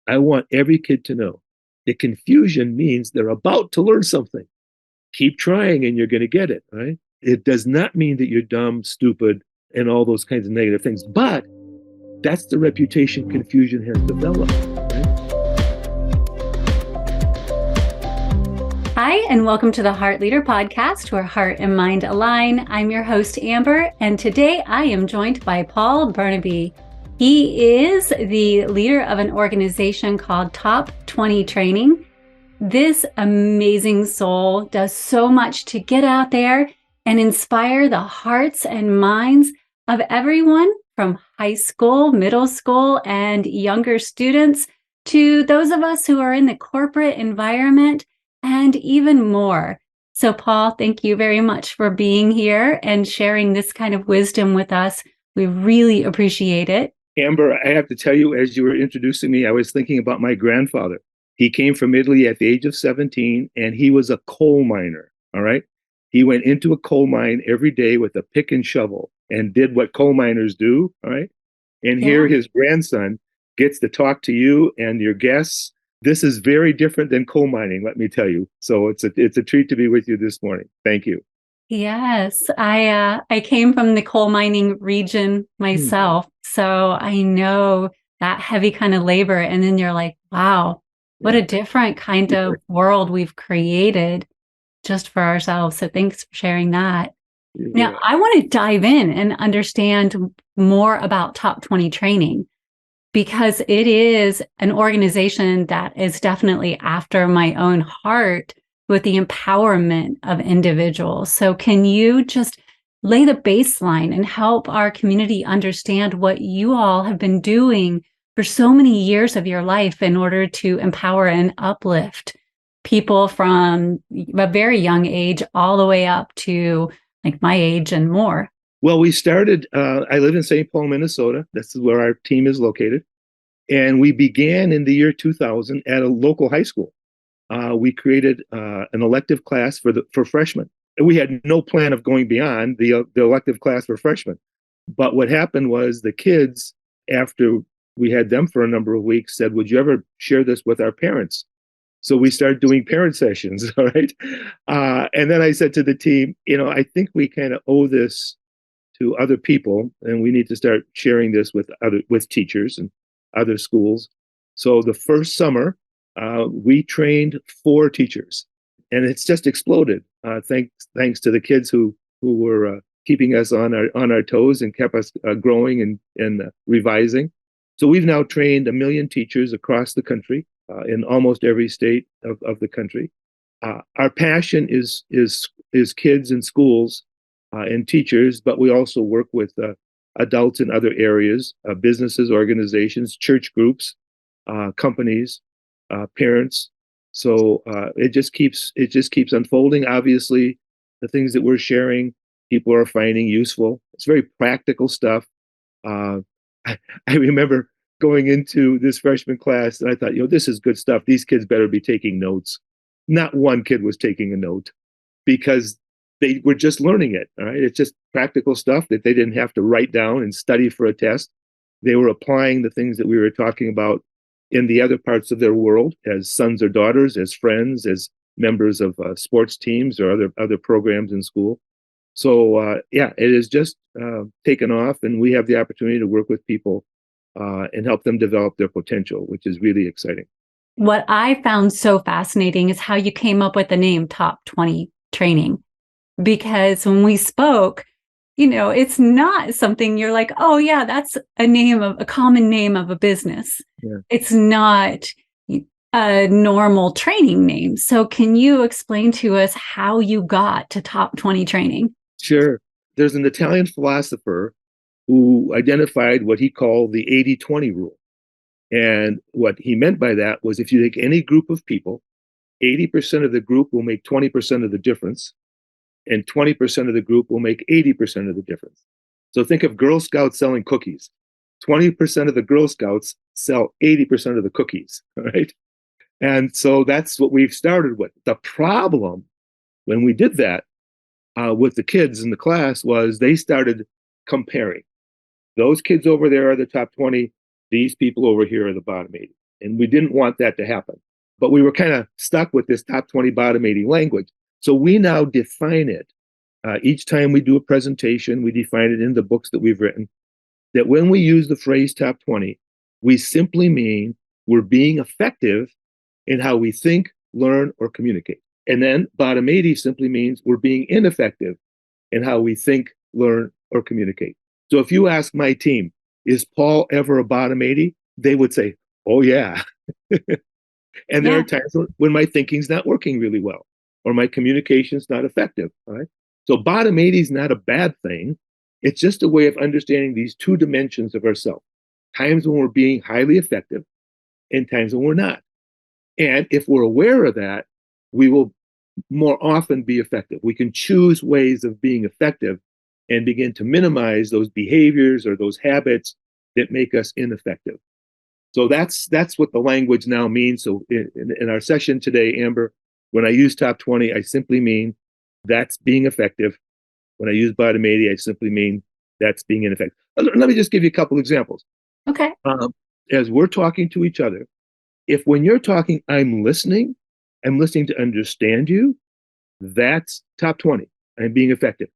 I want every kid to know that confusion means they're about to learn something. Keep trying and you're going to get it, right? It does not mean that you're dumb, stupid, and all those kinds of negative things. But that's the reputation confusion has developed, right? Hi, and welcome to the Heart Leader Podcast, where heart and mind align. I'm your host, Amber, and today I am joined by Paul Bernabei. He is the leader of an organization called Top 20 Training. This amazing soul does so much to get out there and inspire the hearts and minds of everyone from high school, middle school, and younger students to those of us who are in the corporate environment and even more. So, Paul, thank you very much for being here and sharing this kind of wisdom with us. We really appreciate it. Amber, I have to tell you, as you were introducing me, I was thinking about my grandfather. He came from Italy at the age of 17, and he was a coal miner, all right? He went into a coal mine every day with a pick and shovel and did what coal miners do, all right? And here Yeah. his grandson gets to talk to you and your guests. This is very different than coal mining, let me tell you. So it's a treat to be with you this morning. Thank you. Yes, I came from the coal mining region Hmm. myself, so I know that heavy kind of labor. And then you're like, wow, what Yeah. a different kind of world we've created just for ourselves. So thanks for sharing that. Now, Yeah. I want to dive in and understand more about Top 20 Training because it is an organization that is definitely after my own heart with the empowerment of individuals. So, can you just lay the baseline and help our community understand what you all have been doing for so many years of your life in order to empower and uplift people from a very young age all the way up to like my age and more? Well, we started, I live in St. Paul, Minnesota. This is where our team is located. And we began in the year 2000 at a local high school. We created an elective class for freshmen. And we had no plan of going beyond the elective class for freshmen. But what happened was the kids, after we had them for a number of weeks, said, "Would you ever share this with our parents?" So we started doing parent sessions, all right? And then I said to the team, I think we kind of owe this to other people, and we need to start sharing this with teachers and other schools. So the first summer, we trained 4 teachers, and it's just exploded. Thanks to the kids who were keeping us on our toes and kept us growing and revising. So we've now trained 1 million teachers across the country in almost every state of the country. Our passion is kids and schools and teachers, but we also work with adults in other areas, businesses, organizations, church groups, companies, parents. So it just keeps unfolding. Obviously, the things that we're sharing, people are finding useful. It's very practical stuff. Uh, I remember going into this freshman class, and I thought, this is good stuff. These kids better be taking notes. Not one kid was taking a note because they were just learning it. All right. It's just practical stuff that they didn't have to write down and study for a test. They were applying the things that we were talking about in the other parts of their world as sons or daughters, as friends, as members of sports teams or other programs in school. So yeah, it has just taken off, and we have the opportunity to work with people and help them develop their potential, which is really exciting. What I found so fascinating is how you came up with the name Top 20 Training. Because when we spoke, it's not something you're like, oh, yeah, that's a common name of a business. Yeah. It's not a normal training name. So, can you explain to us how you got to Top 20 Training? Sure. There's an Italian philosopher who identified what he called the 80-20 rule. And what he meant by that was if you take any group of people, 80% of the group will make 20% of the difference, and 20% of the group will make 80% of the difference. So think of Girl Scouts selling cookies. 20% of the Girl Scouts sell 80% of the cookies, right? And so that's what we've started with. The problem when we did that with the kids in the class was they started comparing. Those kids over there are the top 20. These people over here are the bottom 80. And we didn't want that to happen. But we were kind of stuck with this top 20, bottom 80 language. So we now define it. Each time we do a presentation, we define it in the books that we've written, that when we use the phrase top 20, we simply mean we're being effective in how we think, learn, or communicate. And then bottom 80 simply means we're being ineffective in how we think, learn, or communicate. So if you ask my team, is Paul ever a bottom 80? They would say, oh, yeah. And there are times when my thinking's not working really well, or my communication's not effective. All right. So bottom 80 is not a bad thing. It's just a way of understanding these two dimensions of ourselves. Times when we're being highly effective and times when we're not. And if we're aware of that, we will more often be effective. We can choose ways of being effective and begin to minimize those behaviors or those habits that make us ineffective. So that's what the language now means. So in our session today, Amber, when I use top 20, I simply mean that's being effective. When I use bottom 80, I simply mean that's being ineffective. Let me just give you a couple examples. Okay. As we're talking to each other, if when you're talking, I'm listening to understand you, that's top 20. I'm being effective.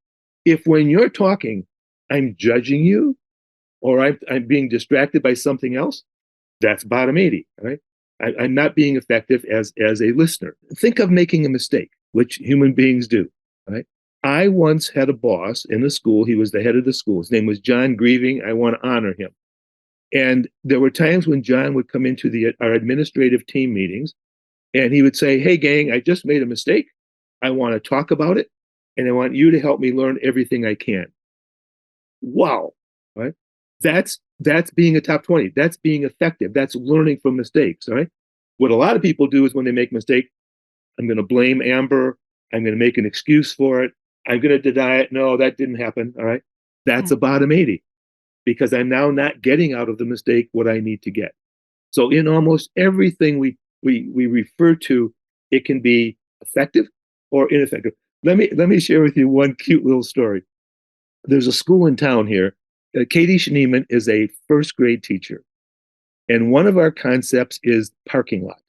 If when you're talking, I'm judging you, or I'm being distracted by something else, that's bottom 80, right? I'm not being effective as a listener. Think of making a mistake, which human beings do, right? I once had a boss in the school. He was the head of the school. His name was John Grieving. I want to honor him. And there were times when John would come into our administrative team meetings, and he would say, hey, gang, I just made a mistake. I want to talk about it, and I want you to help me learn everything I can. Wow, right? That's being a top 20. That's being effective. That's learning from mistakes, right? What a lot of people do is when they make a mistake, I'm going to blame Amber. I'm going to make an excuse for it. I'm going to deny it. No, that didn't happen, all right? That's a bottom 80 because I'm now not getting out of the mistake what I need to get. So in almost everything we refer to, it can be effective or ineffective. Let me share with you one cute little story. There's a school in town here. Katie Schneeman is a first grade teacher. And one of our concepts is parking lot.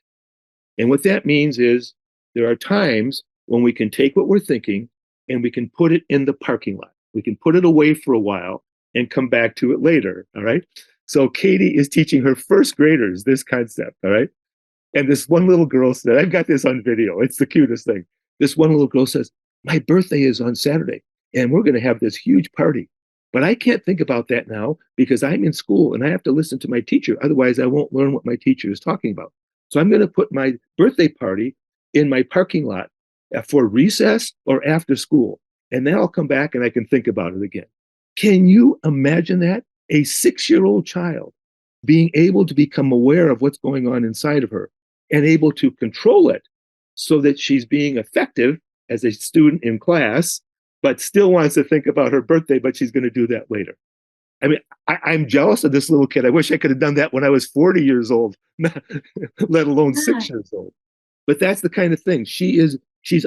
And what that means is there are times when we can take what we're thinking and we can put it in the parking lot. We can put it away for a while and come back to it later. All right. So Katie is teaching her first graders this concept. All right. And this one little girl said, I've got this on video. It's the cutest thing. This one little girl says, my birthday is on Saturday and we're going to have this huge party. But I can't think about that now because I'm in school and I have to listen to my teacher. Otherwise, I won't learn what my teacher is talking about. So I'm going to put my birthday party in my parking lot for recess or after school. And then I'll come back and I can think about it again. Can you imagine that? A 6-year-old child being able to become aware of what's going on inside of her and able to control it so that she's being effective as a student in class, but still wants to think about her birthday, but she's going to do that later. I mean, I'm jealous of this little kid. I wish I could have done that when I was 40 years old, let alone 6 years old. But that's the kind of thing. She's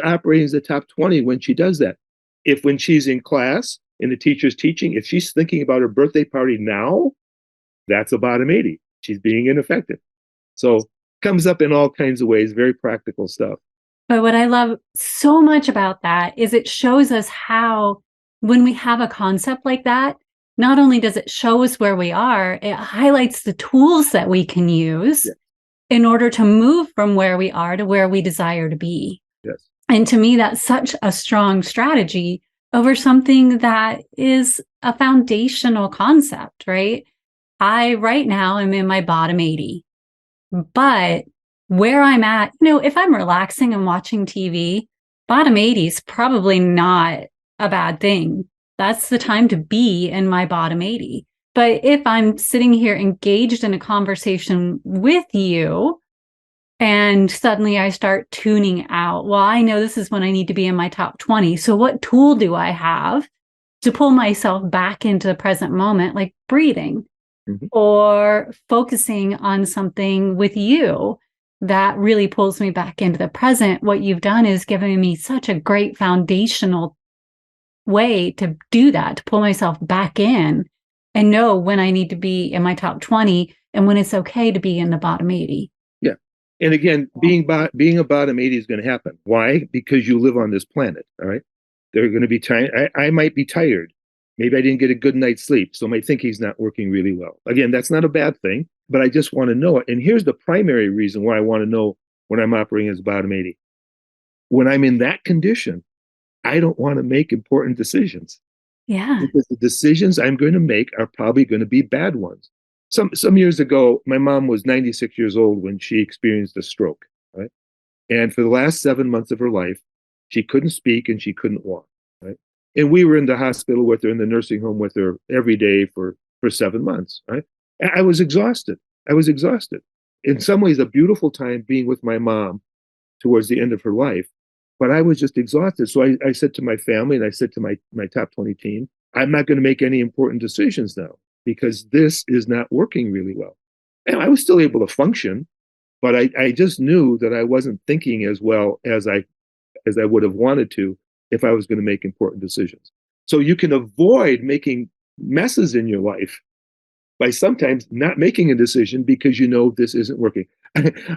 operating as the top 20 when she does that. If when she's in class and the teacher's teaching, if she's thinking about her birthday party now, that's a bottom 80. She's being ineffective. So comes up in all kinds of ways, very practical stuff. But what I love so much about that is it shows us how, when we have a concept like that, not only does it show us where we are, it highlights the tools that we can use in order to move from where we are to where we desire to be. Yes. And to me, that's such a strong strategy over something that is a foundational concept, right? I right now am in my bottom 80, but where I'm at, if I'm relaxing and watching TV, bottom 80 is probably not a bad thing. That's the time to be in my bottom 80. But if I'm sitting here engaged in a conversation with you and suddenly I start tuning out, well, I know this is when I need to be in my top 20. So what tool do I have to pull myself back into the present moment, like breathing or focusing on something with you that really pulls me back into the present? What you've done is given me such a great foundational way to do that, to pull myself back in and know when I need to be in my top 20 and when it's okay to be in the bottom 80. Yeah. And again, being a bottom 80 is going to happen. Why? Because you live on this planet. All right. There are going to be times I might be tired. Maybe I didn't get a good night's sleep. So my thinking's not working really well. Again, that's not a bad thing, but I just want to know it. And here's the primary reason why I want to know when I'm operating as bottom 80. When I'm in that condition, I don't want to make important decisions. Yeah. Because the decisions I'm going to make are probably going to be bad ones. Some years ago, my mom was 96 years old when she experienced a stroke, right? And for the last 7 months of her life, she couldn't speak and she couldn't walk, right? And we were in the hospital with her, in the nursing home with her every day for 7 months, right? And I was exhausted. I was exhausted. In some ways, a beautiful time being with my mom towards the end of her life, but I was just exhausted. So I said to my family and I said to my top 20 team, I'm not going to make any important decisions now because this is not working really well. And I was still able to function, but I just knew that I wasn't thinking as well as I would have wanted to if I was going to make important decisions. So you can avoid making messes in your life by sometimes not making a decision because you know this isn't working.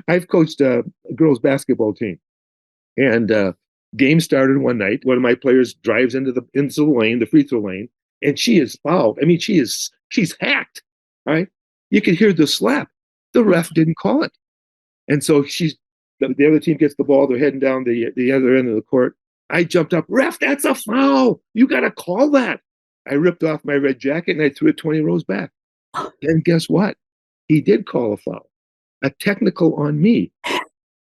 I've coached a girls basketball team, and game started one night. One of my players drives into the lane, the free throw lane, and she is fouled. I mean, she's hacked. Right? You could hear the slap. The ref didn't call it, and so the other team gets the ball. They're heading down the other end of the court. I jumped up, ref, that's a foul. You got to call that. I ripped off my red jacket and I threw it 20 rows back. And guess what? He did call a foul, a technical on me.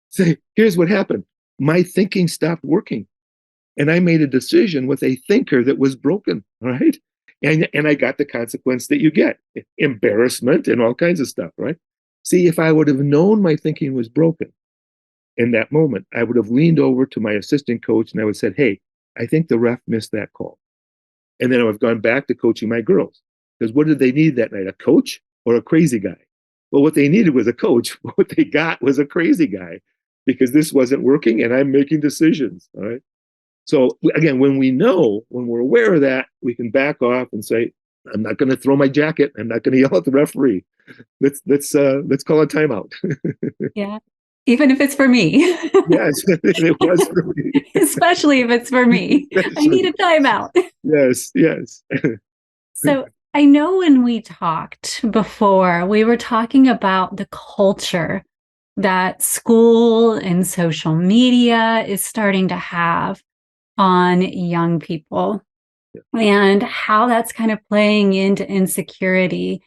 Say, here's what happened. My thinking stopped working. And I made a decision with a thinker that was broken, right? And I got the consequence that you get, embarrassment and all kinds of stuff, right? See, if I would have known my thinking was broken in that moment, I would have leaned over to my assistant coach and I would have said, hey, I think the ref missed that call. And then I would have gone back to coaching my girls. Because what did they need that night? A coach or a crazy guy? Well, what they needed was a coach. What they got was a crazy guy because this wasn't working and I'm making decisions. All right. So again, when we're aware of that, we can back off and say, I'm not going to throw my jacket. I'm not going to yell at the referee. Let's call a timeout. Yeah. Even if it's for me. Yes, it was for me. Especially if it's for me. I need a timeout. Yes, yes. So I know when we talked before, we were talking about the culture that school and social media is starting to have on young people, and how that's kind of playing into insecurity.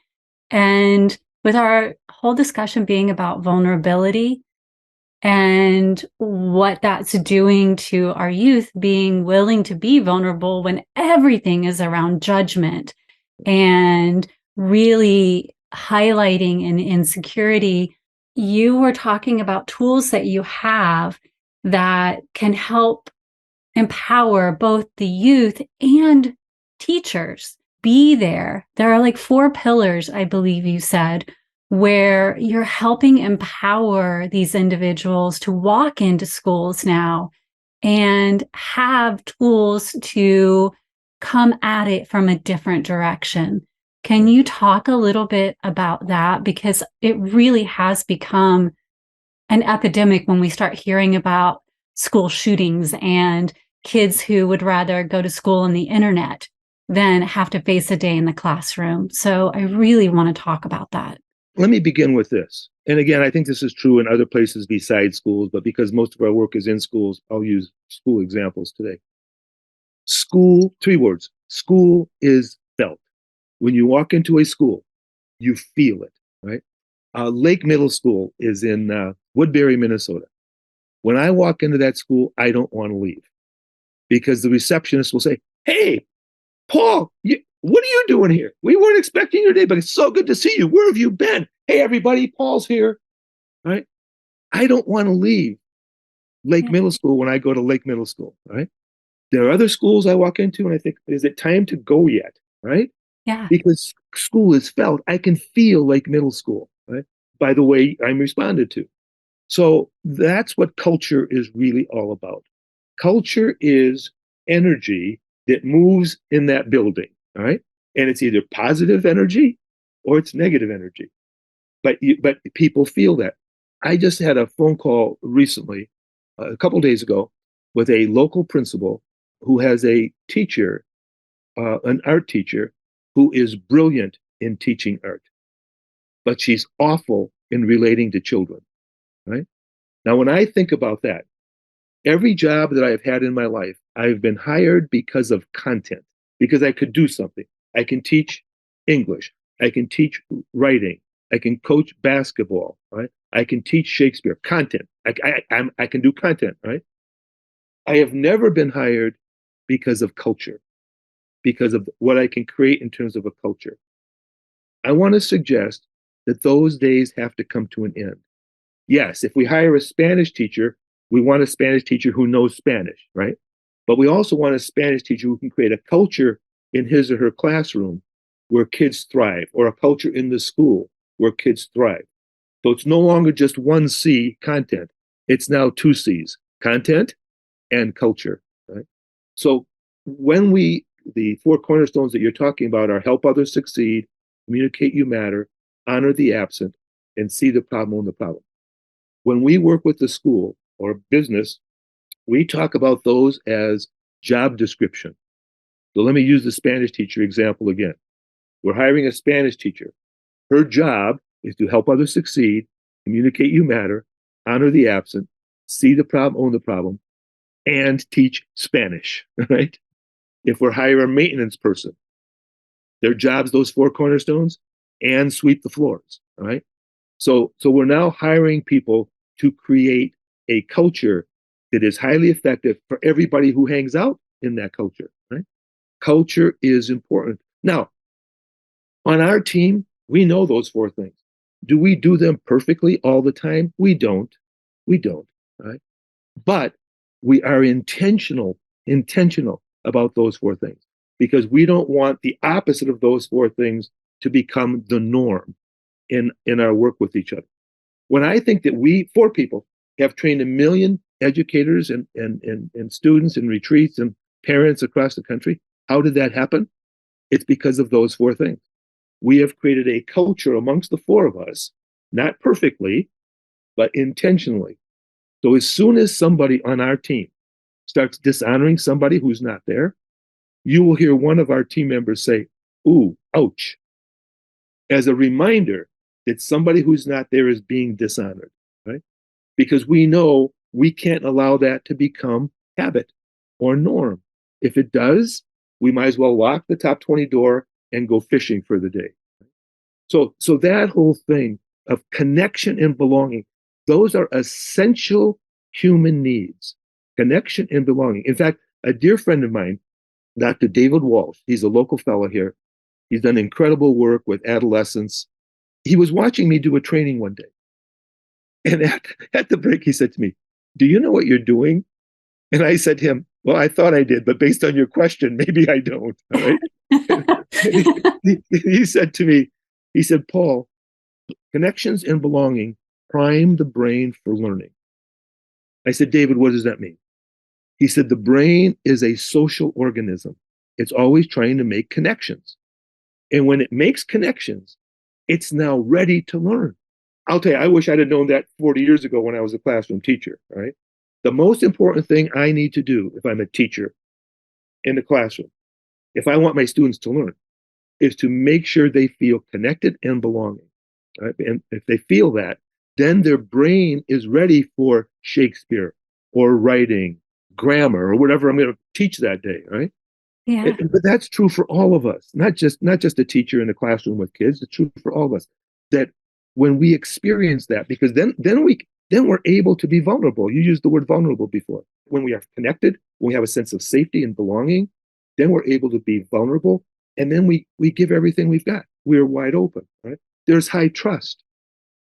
And with our whole discussion being about vulnerability and what that's doing to our youth, being willing to be vulnerable when everything is around judgment and really highlighting an insecurity, you were talking about tools that you have that can help empower both the youth and teachers. Be there. There are like 4 pillars, I believe you said, where you're helping empower these individuals to walk into schools now and have tools to come at it from a different direction. Can you talk a little bit about that? Because it really has become an epidemic when we start hearing about school shootings and kids who would rather go to school on the internet than have to face a day in the classroom. So I really want to talk about that. Let me begin with this. And again, I think this is true in other places besides schools, but because most of our work is in schools, I'll use school examples today. School, 3 words. School is felt. When you walk into a school, you feel it, right? Lake Middle School is in Woodbury, Minnesota. When I walk into that school, I don't want to leave because the receptionist will say, hey, Paul, what are you doing here? We weren't expecting your day, but it's so good to see you. Where have you been? Hey, everybody, Paul's here. Right? I don't want to leave Lake Middle School when I go to Lake Middle School. Right? There are other schools I walk into and I think, is it time to go yet? Right? Yeah. Because school is felt. I can feel Lake Middle School, right? By the way I'm responded to. So that's what culture is really all about. Culture is energy that moves in that building, all right? And it's either positive energy or it's negative energy. But people feel that. I just had a phone call recently, a couple of days ago, with a local principal who has a teacher, an art teacher, who is brilliant in teaching art, but she's awful in relating to children. Right now, when I think about that, every job that I've had in my life, I've been hired because of content, because I could do something. I can teach English. I can teach writing. I can coach basketball, right? I can teach Shakespeare. Content. I can do content, right? I have never been hired because of culture, because of what I can create in terms of a culture. I want to suggest that those days have to come to an end. Yes, if we hire a Spanish teacher, we want a Spanish teacher who knows Spanish, right? But we also want a Spanish teacher who can create a culture in his or her classroom where kids thrive, or a culture in the school where kids thrive. So it's no longer just one C, content. It's now two C's, content and culture, right? So the four cornerstones that you're talking about are help others succeed, communicate you matter, honor the absent, and see the problem on the problem. When we work with the school or business, we talk about those as job description. So let me use the Spanish teacher example again. We're hiring a Spanish teacher. Her job is to help others succeed, communicate you matter, honor the absent, see the problem, own the problem, and teach Spanish, right? If we're hiring a maintenance person, their job's those four cornerstones and sweep the floors, right? So we're now hiring people to create a culture that is highly effective for everybody who hangs out in that culture, right? Culture is important. Now, on our team, we know those four things. Do we do them perfectly all the time? We don't. We don't, right? But we are intentional about those four things, because we don't want the opposite of those four things to become the norm in our work with each other. When I think that we, four people, have trained 1 million educators and students and retreats and parents across the country, how did that happen? It's because of those four things. We have created a culture amongst the four of us, not perfectly, but intentionally. So as soon as somebody on our team starts dishonoring somebody who's not there, you will hear one of our team members say, "Ooh, ouch," as a reminder that somebody who's not there is being dishonored, right? Because we know we can't allow that to become habit or norm. If it does, we might as well lock the top 20 door and go fishing for the day. So that whole thing of connection and belonging, those are essential human needs, connection and belonging. In fact, a dear friend of mine, Dr. David Walsh, he's a local fellow here. He's done incredible work with adolescents. He was watching me do a training one day. And at the break, he said to me, "Do you know what you're doing?" And I said to him, "Well, I thought I did, but based on your question, maybe I don't." All right. He said to me, he said, "Paul, connections and belonging prime the brain for learning." I said, "David, what does that mean?" He said, "The brain is a social organism. It's always trying to make connections. And when it makes connections, it's now ready to learn." I'll tell you, I wish I'd have known that 40 years ago when I was a classroom teacher, right? The most important thing I need to do if I'm a teacher in the classroom, if I want my students to learn, is to make sure they feel connected and belonging. Right? And if they feel that, then their brain is ready for Shakespeare or writing, grammar, or whatever I'm going to teach that day, right? Yeah. But that's true for all of us, not just a teacher in a classroom with kids. It's true for all of us. That when we experience that, because then we're able to be vulnerable. You used the word vulnerable before. When we are connected, when we have a sense of safety and belonging, then we're able to be vulnerable, and then we give everything we've got. We're wide open, right? There's high trust.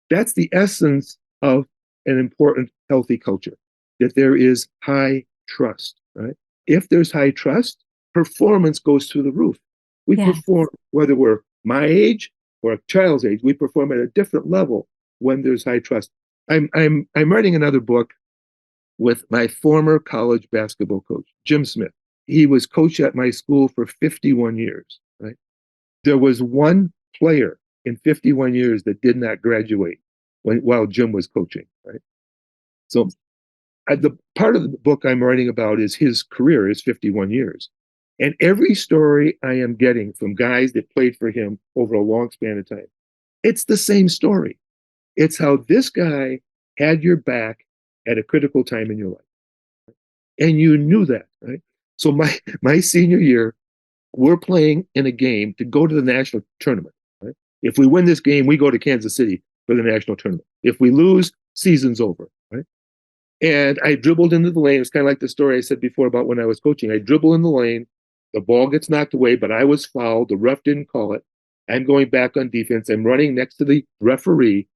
That's the essence of an important, healthy culture, that there is high trust, right? If there's high trust, performance goes through the roof. We perform, whether we're my age or a child's age, we perform at a different level when there's high trust. I'm writing another book with my former college basketball coach, Jim Smith. He was coach at my school for 51 years, right? There was one player in 51 years that did not graduate while Jim was coaching, right? So the part of the book I'm writing about is his career, his 51 years. And every story I am getting from guys that played for him over a long span of time, it's the same story. It's how this guy had your back at a critical time in your life. And you knew that, right? So my senior year, we're playing in a game to go to the national tournament, right? If we win this game, we go to Kansas City for the national tournament. If we lose, season's over, right? And I dribbled into the lane. It's kind of like the story I said before about when I was coaching. I dribble in the lane, the ball gets knocked away, but I was fouled. The ref didn't call it. I'm going back on defense. I'm running next to the referee.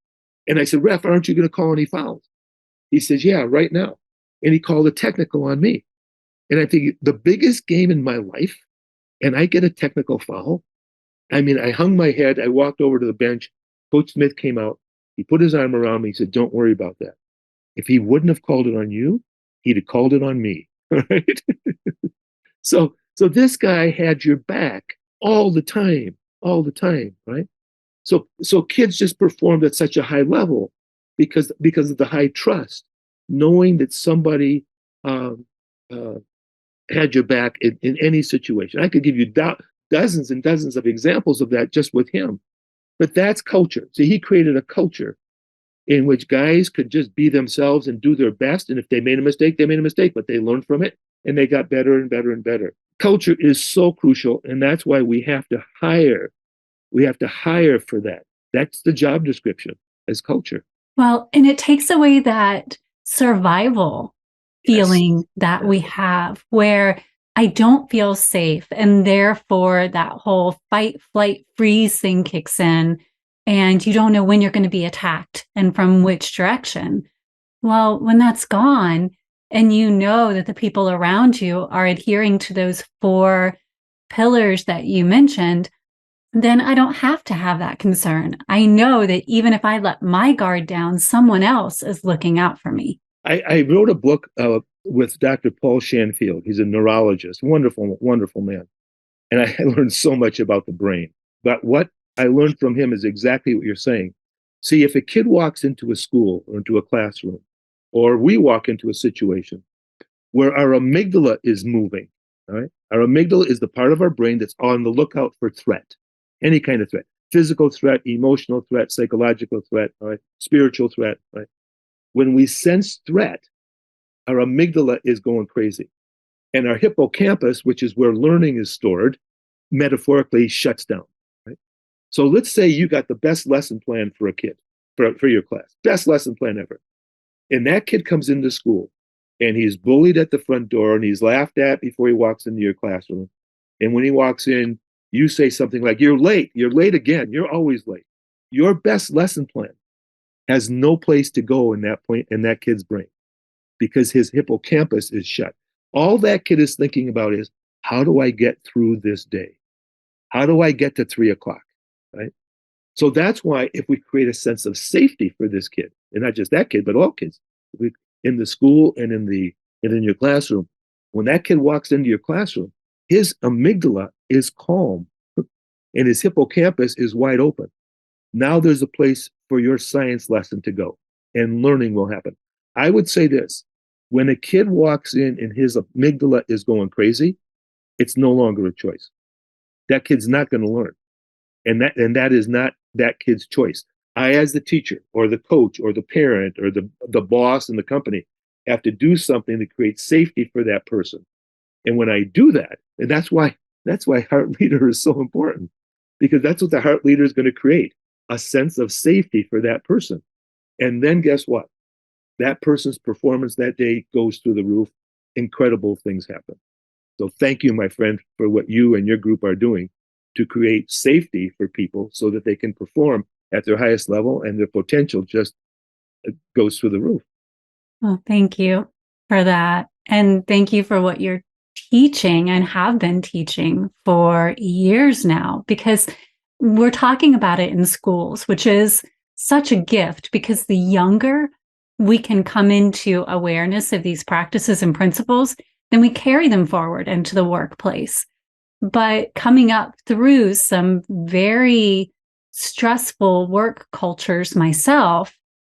And I said, ref, aren't you going to call any fouls? He says, yeah, right now. And he called a technical on me. And I think the biggest game in my life, and I get a technical foul. I mean, I hung my head. I walked over to the bench. Coach Smith came out. He put his arm around me. He said, don't worry about that. If he wouldn't have called it on you, he'd have called it on me. Right? So this guy had your back all the time, right? So kids just performed at such a high level because of the high trust, knowing that somebody had your back in any situation. I could give you dozens and dozens of examples of that just with him. But that's culture. See, he created a culture in which guys could just be themselves and do their best. And if they made a mistake, they made a mistake, but they learned from it and they got better and better and better. Culture is so crucial, and that's why we have to hire. We have to hire for that. That's the job description as culture. Well, and it takes away that survival feeling that we have where I don't feel safe. And therefore, that whole fight, flight, freeze thing kicks in, and you don't know when you're going to be attacked and from which direction. Well, when that's gone, and you know that the people around you are adhering to those 4 pillars that you mentioned, then I don't have to have that concern. I know that even if I let my guard down, someone else is looking out for me. I wrote a book with Dr. Paul Shanfield. He's a neurologist, wonderful, wonderful man. And I learned so much about the brain. But what I learned from him is exactly what you're saying. See, if a kid walks into a school or into a classroom, or we walk into a situation where our amygdala is moving, all right? Our amygdala is the part of our brain that's on the lookout for threat, any kind of threat, physical threat, emotional threat, psychological threat, all right? Spiritual threat, right? When we sense threat, our amygdala is going crazy. And our hippocampus, which is where learning is stored, metaphorically shuts down. Right? So let's say you got the best lesson plan for a kid, for your class, best lesson plan ever. And that kid comes into school and he's bullied at the front door and he's laughed at before he walks into your classroom. And when he walks in, you say something like, you're late again, you're always late. Your best lesson plan has no place to go in that kid's brain because his hippocampus is shut. All that kid is thinking about is, how do I get through this day? How do I get to 3:00, right? So that's why if we create a sense of safety for this kid, and not just that kid, but all kids, in the school and in your classroom, when that kid walks into your classroom, his amygdala is calm and his hippocampus is wide open. Now there's a place for your science lesson to go and learning will happen. I would say this, when a kid walks in and his amygdala is going crazy, it's no longer a choice. That kid's not going to learn. And that is not that kid's choice. I, as the teacher or the coach or the parent or the boss in the company, have to do something to create safety for that person. And when I do that, and that's why Heart Leader is so important, because that's what the Heart Leader is going to create, a sense of safety for that person. And then guess what? That person's performance that day goes through the roof. Incredible things happen. So thank you, my friend, for what you and your group are doing to create safety for people so that they can perform at their highest level and their potential just goes through the roof. Well, thank you for that. And thank you for what you're teaching and have been teaching for years now, because we're talking about it in schools, which is such a gift because the younger we can come into awareness of these practices and principles, then we carry them forward into the workplace. but coming up through some very stressful work cultures myself,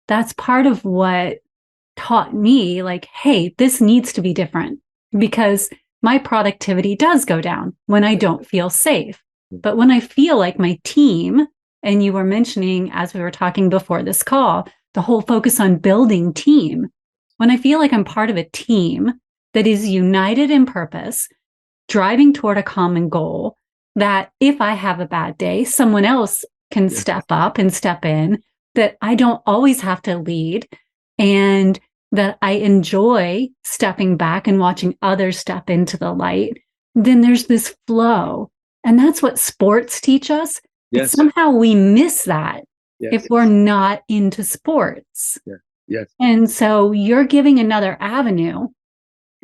that's part of what taught me, like, hey, this needs to be different because my productivity does go down when I don't feel safe. But when I feel like my team, and you were mentioning as we were talking before this call, the whole focus on building team, when I feel like I'm part of a team that is united in purpose, driving toward a common goal, that if I have a bad day, someone else can step up and step in, that I don't always have to lead, and that I enjoy stepping back and watching others step into the light, then there's this flow. And that's what sports teach us. But Yes. somehow we miss that Yes. if we're not into sports. Yeah. Yes. And so you're giving another avenue.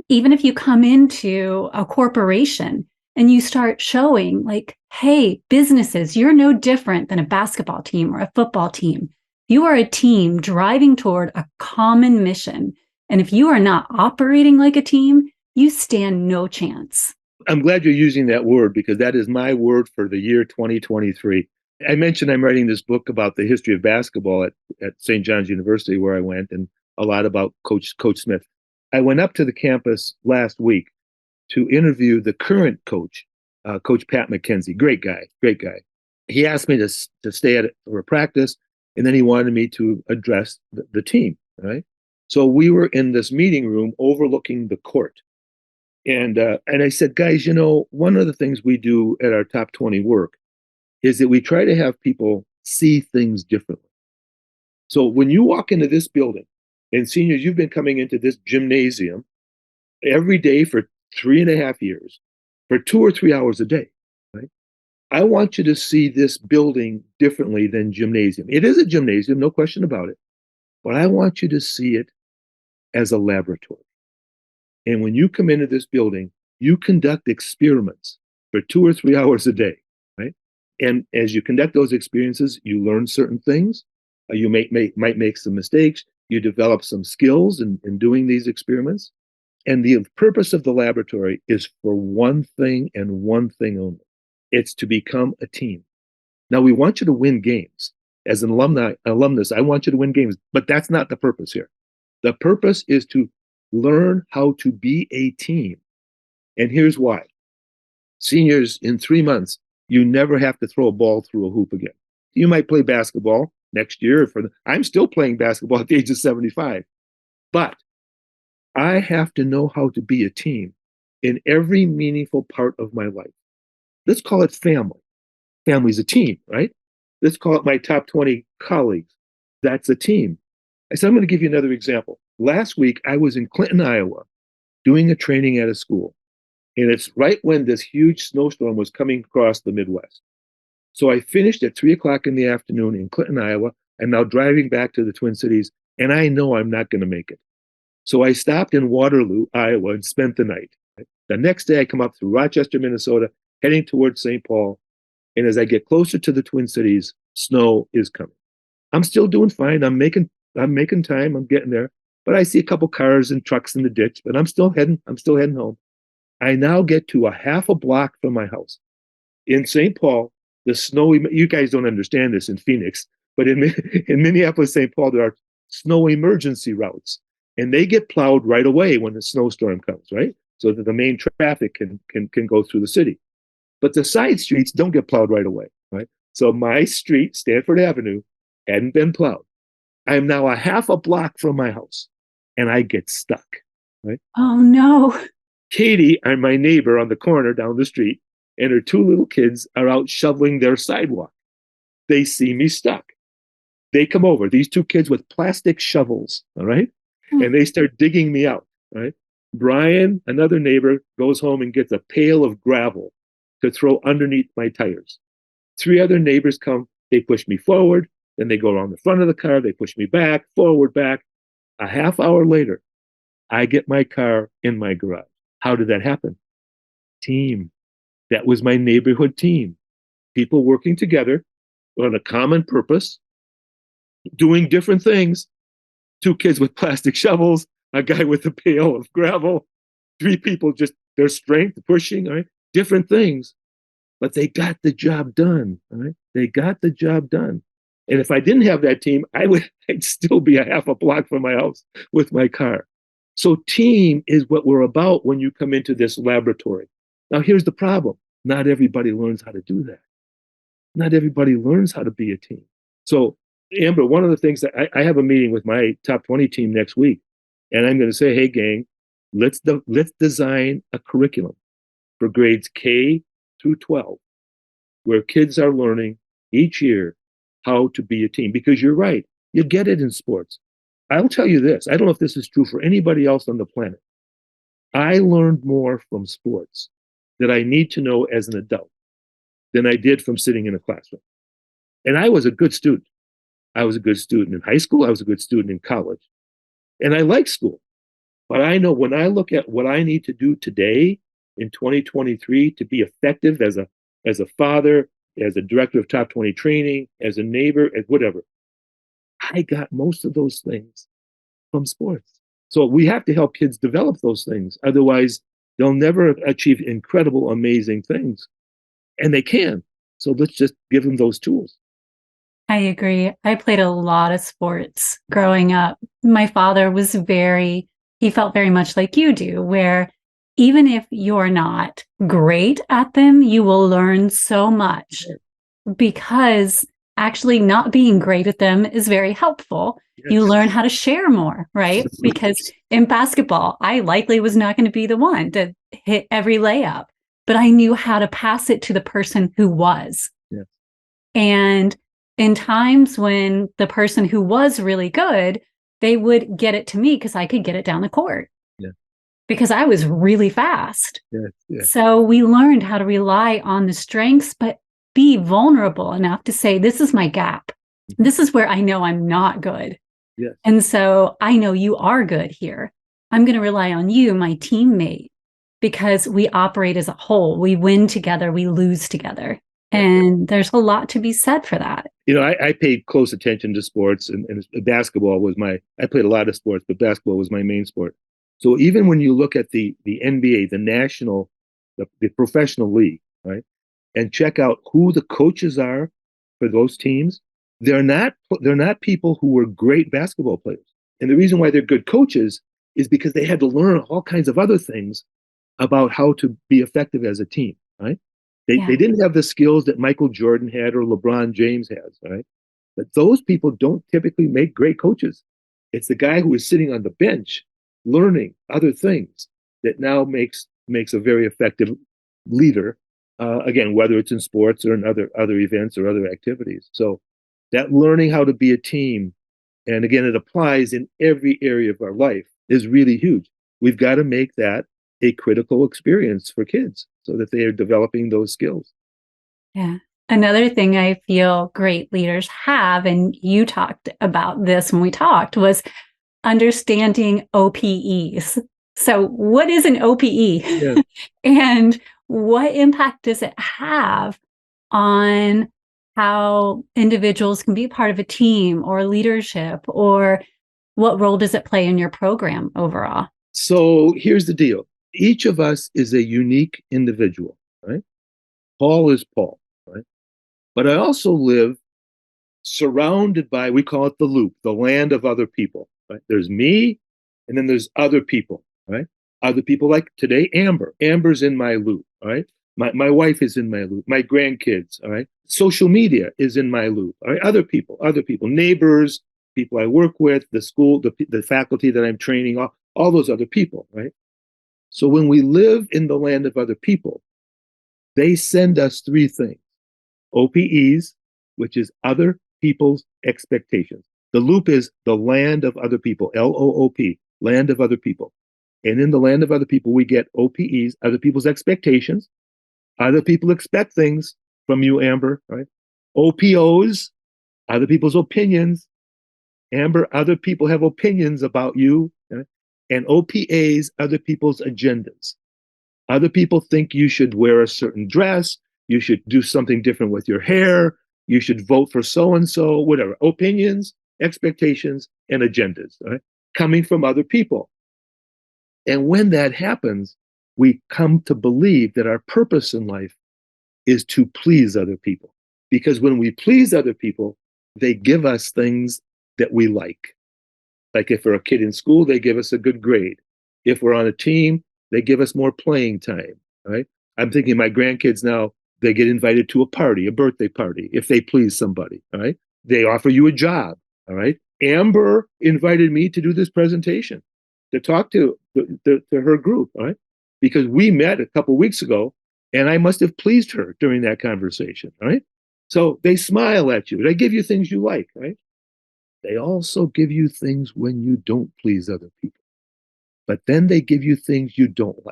Even if you come into a corporation and you start showing, like, hey, businesses, you're no different than a basketball team or a football team. You are a team driving toward a common mission. And if you are not operating like a team, you stand no chance. I'm glad you're using that word because that is my word for the year 2023. I mentioned I'm writing this book about the history of basketball at St. John's University, where I went, and a lot about Coach Smith. I went up to the campus last week to interview the current coach, Coach Pat McKenzie. Great guy. He asked me to stay for a practice, and then he wanted me to address the team. Right. So we were in this meeting room overlooking the court. And I said, guys, one of the things we do at our top 20 work is that we try to have people see things differently. So when you walk into this building, and seniors, you've been coming into this gymnasium every day for 3.5 years, for 2 or 3 hours a day, right? I want you to see this building differently than gymnasium. It is a gymnasium, no question about it, but I want you to see it as a laboratory. And when you come into this building, you conduct experiments for 2 or 3 hours a day, right? And as you conduct those experiences, you learn certain things. You might make some mistakes. You develop some skills in doing these experiments. And the purpose of the laboratory is for one thing and one thing only. It's to become a team. Now, we want you to win games. As an alumnus, I want you to win games, but that's not the purpose here. The purpose is to learn how to be a team. And here's why. Seniors, in 3 months, you never have to throw a ball through a hoop again. You might play basketball next year. I'm still playing basketball at the age of 75. But I have to know how to be a team in every meaningful part of my life. Let's call it family. Family's a team, right? Let's call it my top 20 colleagues. That's a team. I said, I'm going to give you another example. Last week, I was in Clinton, Iowa, doing a training at a school. And it's right when this huge snowstorm was coming across the Midwest. So I finished at 3:00 in the afternoon in Clinton, Iowa. I'm now driving back to the Twin Cities, and I know I'm not going to make it. So I stopped in Waterloo, Iowa, and spent the night. The next day, I come up through Rochester, Minnesota, heading towards St. Paul. And as I get closer to the Twin Cities, snow is coming. I'm still doing fine. I'm making time. I'm getting there. But I see a couple cars and trucks in the ditch, but I'm still heading home. I now get to a half a block from my house. In St. Paul, the snowy, you guys don't understand this in Phoenix, but in Minneapolis, St. Paul, there are snow emergency routes. And they get plowed right away when the snowstorm comes, right? So that the main traffic can go through the city. But the side streets don't get plowed right away, right? So my street, Stanford Avenue, hadn't been plowed. I am now a half a block from my house, and I get stuck, right? Oh, no. Katie, my neighbor on the corner down the street, and her 2 little kids are out shoveling their sidewalk. They see me stuck. They come over, these 2 kids with plastic shovels, all right? And they start digging me out, right? Brian, another neighbor, goes home and gets a pail of gravel to throw underneath my tires. 3 other neighbors come, they push me forward, then they go around the front of the car, they push me back, forward, back. A half hour later, I get my car in my garage. How did that happen? Team. That was my neighborhood team. People working together on a common purpose, doing different things. 2 kids with plastic shovels, a guy with a pail of gravel, 3 people just their strength pushing, right? different things, but they got the job done. Right? They got the job done. And if I didn't have that team, I'd still be a half a block from my house with my car. So team is what we're about when you come into this laboratory. Now, here's the problem. Not everybody learns how to do that. Not everybody learns how to be a team. So, Amber, one of the things that I have a meeting with my top 20 team next week, and I'm going to say, hey, gang, let's design a curriculum for grades K through 12, where kids are learning each year how to be a team. Because you're right, you get it in sports. I'll tell you this, I don't know if this is true for anybody else on the planet. I learned more from sports that I need to know as an adult than I did from sitting in a classroom. And I was a good student. I was a good student in high school. I was a good student in college. And I like school. But I know when I look at what I need to do today in 2023 to be effective as a father, as a director of top 20 training, as a neighbor, as whatever, I got most of those things from sports. So we have to help kids develop those things. Otherwise, they'll never achieve incredible, amazing things. And they can. So let's just give them those tools. I agree. I played a lot of sports growing up. My father was he felt very much like you do, where even if you're not great at them, you will learn so much because actually not being great at them is very helpful. Yes. You learn how to share more, right? Because in basketball, I likely was not going to be the one to hit every layup, but I knew how to pass it to the person who was. Yes. And in times when the person who was really good, they would get it to me because I could get it down the court. Yeah. Because I was really fast. Yeah. Yeah. So we learned how to rely on the strengths, but be vulnerable enough to say, this is my gap. This is where I know I'm not good. Yes. And so I know you are good here. I'm going to rely on you, my teammate, because we operate as a whole. We win together, we lose together. And there's a lot to be said for that. You know, I paid close attention to sports, and basketball was I played a lot of sports, but basketball was my main sport. So even when you look at the NBA, the professional league, right, and check out who the coaches are for those teams, they're not people who were great basketball players. And the reason why they're good coaches is because they had to learn all kinds of other things about how to be effective as a team, right? They didn't have the skills that Michael Jordan had or LeBron James has, right? But those people don't typically make great coaches. It's the guy who is sitting on the bench learning other things that now makes a very effective leader. Again, whether it's in sports or in other events or other activities. So that learning how to be a team, and again, it applies in every area of our life, is really huge. We've got to make that a critical experience for kids so that they are developing those skills. Yeah. Another thing I feel great leaders have, and you talked about this when we talked, was understanding OPEs. So what is an OPE? Yeah. And what impact does it have on how individuals can be part of a team or leadership, or what role does it play in your program overall? So here's the deal. Each of us is a unique individual, right? Paul is Paul, right? But I also live surrounded by, we call it the loop, the land of other people, right? There's me, and then there's other people, right? Other people like today, Amber. Amber's in my loop, right? My wife is in my loop, my grandkids, all right? Social media is in my loop, all right? Other people, neighbors, people I work with, the school, the faculty that I'm training, all those other people, right? So when we live in the land of other people, they send us three things. OPEs, which is other people's expectations. The loop is the land of other people, LOOP, land of other people. And in the land of other people, we get OPEs, other people's expectations. Other people expect things from you, Amber, right? OPOs, other people's opinions. Amber, other people have opinions about you. Right? And OPAs, other people's agendas. Other people think you should wear a certain dress, you should do something different with your hair, you should vote for so-and-so, whatever. Opinions, expectations, and agendas, right? Coming from other people. And when that happens, we come to believe that our purpose in life is to please other people. Because when we please other people, they give us things that we like. Like if we're a kid in school, they give us a good grade. If we're on a team, they give us more playing time, right? I'm thinking my grandkids now, they get invited to a party, a birthday party, if they please somebody, all right? They offer you a job, all right? Amber invited me to do this presentation, to talk to her group, all right? Because we met a couple of weeks ago, and I must have pleased her during that conversation, all right? So they smile at you. They give you things you like, right? They also give you things when you don't please other people. But then they give you things you don't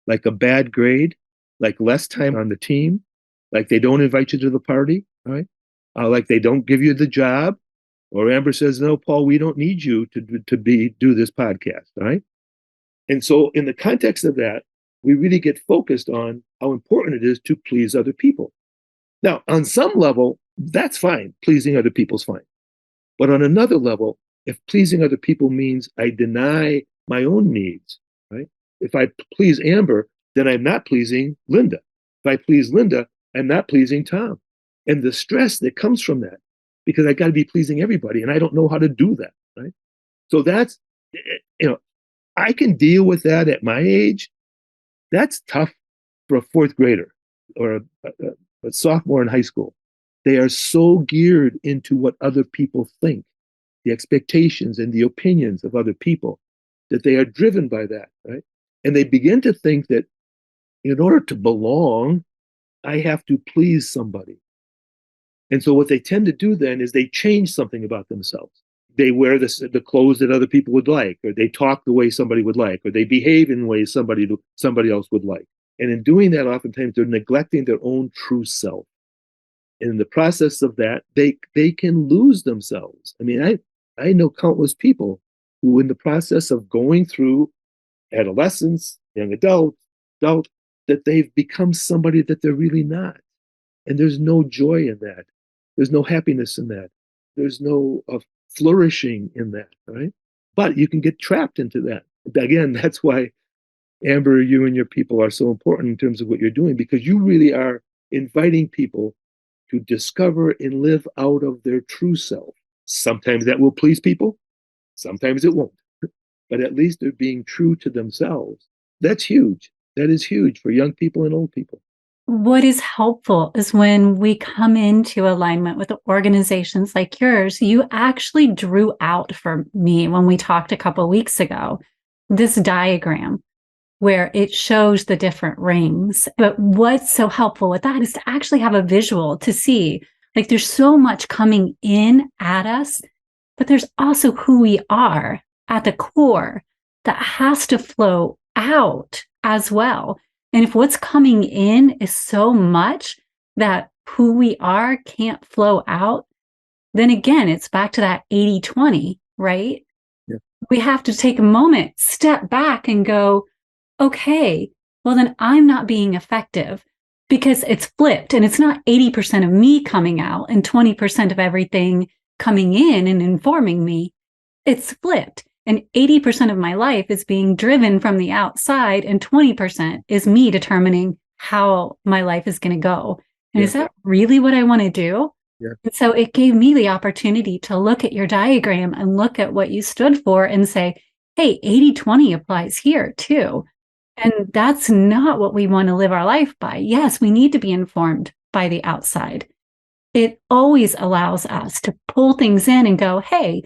like a bad grade, like less time on the team, like they don't invite you to the party, right? Like they don't give you the job, or Amber says, "No, Paul, we don't need you to do this podcast," right? And so, in the context of that, we really get focused on how important it is to please other people. Now, on some level, that's fine. Pleasing other people's fine. But on another level, if pleasing other people means I deny my own needs, right? If I please Amber, then I'm not pleasing Linda. If I please Linda, I'm not pleasing Tom. And the stress that comes from that, because I got to be pleasing everybody, and I don't know how to do that, right? So that's, I can deal with that at my age. That's tough for a fourth grader or a sophomore in high school. They are so geared into what other people think, the expectations and the opinions of other people, that they are driven by that, right? And they begin to think that in order to belong, I have to please somebody. And so what they tend to do then is they change something about themselves. They wear the clothes that other people would like, or they talk the way somebody would like, or they behave in ways somebody else would like. And in doing that, oftentimes they're neglecting their own true self. And in the process of that, they can lose themselves. I mean, I know countless people who, in the process of going through adolescence, young adult, that they've become somebody that they're really not. And there's no joy in that. There's no happiness in that. There's no flourishing in that, right? But you can get trapped into that. Again, that's why, Amber, you and your people are so important in terms of what you're doing, because you really are inviting people to discover and live out of their true self. Sometimes that will please people, sometimes it won't. But at least they're being true to themselves. That's huge. That is huge for young people and old people. What is helpful is when we come into alignment with organizations like yours. You actually drew out for me when we talked a couple of weeks ago this diagram where it shows the different rings. But what's so helpful with that is to actually have a visual to see, like, there's so much coming in at us, but there's also who we are at the core that has to flow out as well. And if what's coming in is so much that who we are can't flow out, then again, it's back to that 80-20, right? Yeah. We have to take a moment, step back and go, okay, well, then I'm not being effective, because it's flipped, and it's not 80% of me coming out and 20% of everything coming in and informing me. It's flipped. And 80% of my life is being driven from the outside, and 20% is me determining how my life is going to go. And Yeah. Is that really what I want to do? Yeah. And so it gave me the opportunity to look at your diagram and look at what you stood for and say, hey, 80-20 applies here too. And that's not what we want to live our life by. Yes, we need to be informed by the outside. It always allows us to pull things in and go, hey,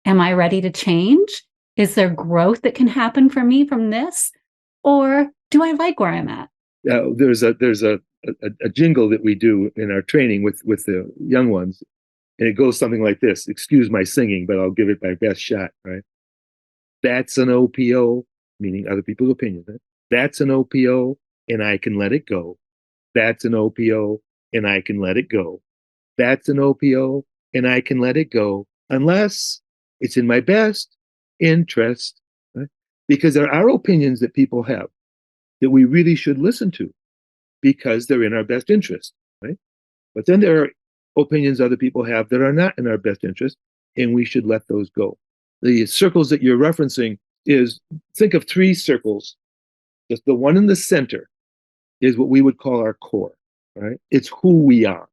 am I ready to change? Is there growth that can happen for me from this? Or do I like where I'm at? There's a jingle that we do in our training with the young ones, and it goes something like this. Excuse my singing, but I'll give it my best shot, right? That's an OPO, meaning other people's opinions. Right? That's an OPO, and I can let it go. That's an OPO, and I can let it go. That's an OPO, and I can let it go, unless it's in my best interest. Right? Because there are opinions that people have that we really should listen to because they're in our best interest. Right? But then there are opinions other people have that are not in our best interest, and we should let those go. The circles that you're referencing is, think of three circles Just the one in the center is what we would call our core, right? It's who we are.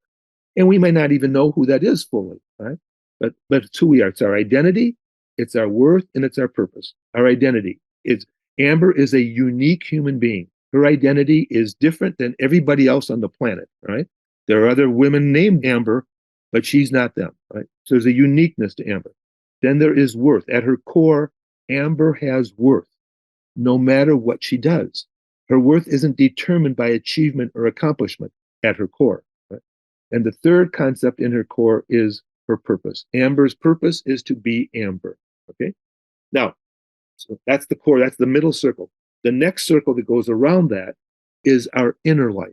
And we might not even know who that is fully, right? But it's who we are. It's our identity, it's our worth, and it's our purpose. Our identity is Amber is a unique human being. Her identity is different than everybody else on the planet, right? There are other women named Amber, but she's not them, right? So there's a uniqueness to Amber. Then there is worth. At her core, Amber has worth no matter what she does. Her worth isn't determined by achievement or accomplishment at her core. Right? And the third concept in her core is her purpose. Amber's purpose is to be Amber. Okay. Now, so that's the core, that's the middle circle. The next circle that goes around that is our inner life.